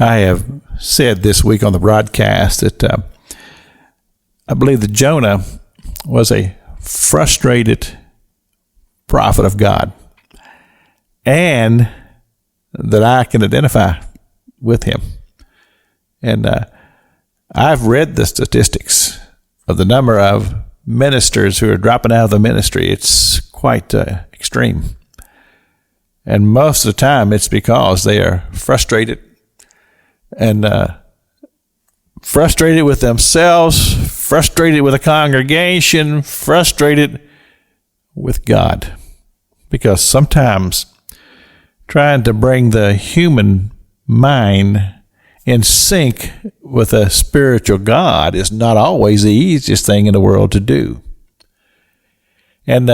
I have said this week on the broadcast that I believe that Jonah was a frustrated prophet of God, and that I can identify with him. And I've read the statistics of the number of ministers who are dropping out of the ministry. It's quite extreme. And most of the time it's because they are frustrated, and frustrated with themselves, frustrated with a congregation, frustrated with God. Because sometimes trying to bring the human mind in sync with a spiritual God is not always the easiest thing in the world to do. And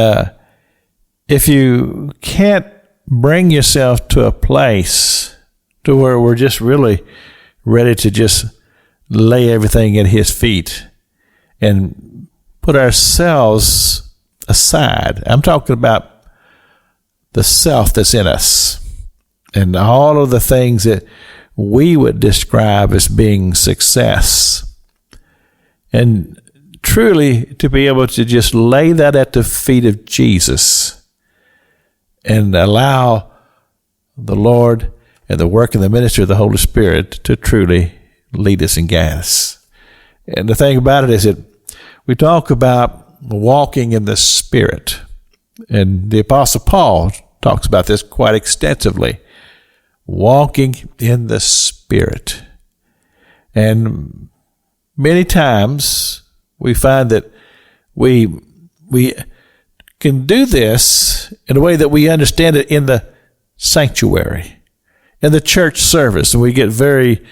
if you can't bring yourself to a place to where we're just really ready to just lay everything at his feet and put ourselves aside. I'm talking about the self that's in us and all of the things that we would describe as being success. And truly to be able to just lay that at the feet of Jesus and allow the Lord and the work and the ministry of the Holy Spirit to truly lead us and guide us. And the thing about it is that we talk about walking in the Spirit. And the Apostle Paul talks about this quite extensively. Walking in the Spirit. And many times we find that we can do this in a way that we understand it in the sanctuary, in the church service, and we get very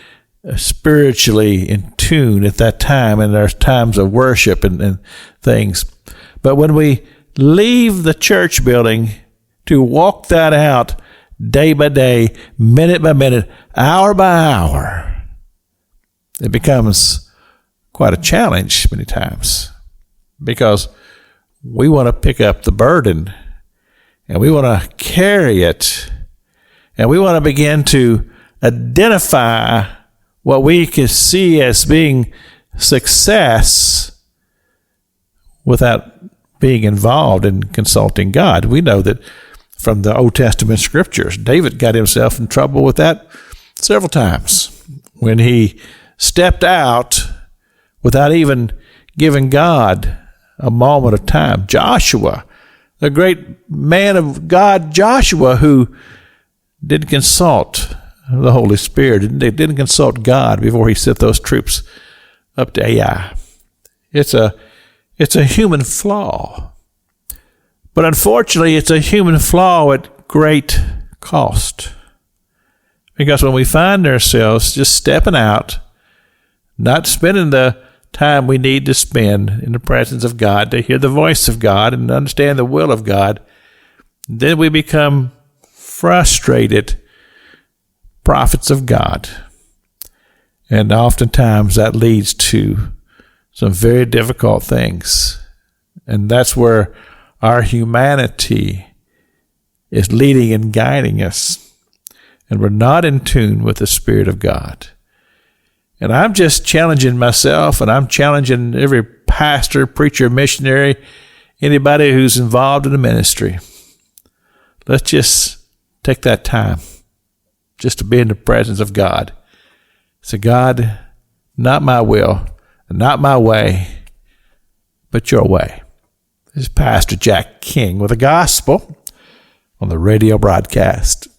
spiritually in tune at that time, and there's times of worship and things. But when we leave the church building to walk that out day by day, minute by minute, hour by hour, it becomes quite a challenge many times, because we want to pick up the burden and we want to carry it, and we want to begin to identify what we can see as being success without being involved in consulting God. We know that from the Old Testament scriptures, David got himself in trouble with that several times when he stepped out without even giving God a moment of time. Joshua, the great man of God, Joshua, who didn't consult the Holy Spirit, didn't consult God before he sent those troops up to Ai. It's a human flaw. But unfortunately, it's a human flaw at great cost. Because when we find ourselves just stepping out, not spending the time we need to spend in the presence of God to hear the voice of God and understand the will of God, then we become frustrated prophets of God. And oftentimes that leads to some very difficult things. And that's where our humanity is leading and guiding us. And we're not in tune with the Spirit of God. And I'm just challenging myself, and I'm challenging every pastor, preacher, missionary, anybody who's involved in the ministry. Let's just take that time just to be in the presence of God. Say, God, not my will, not my way, but your way. This is Pastor Jack King with the gospel on the radio broadcast.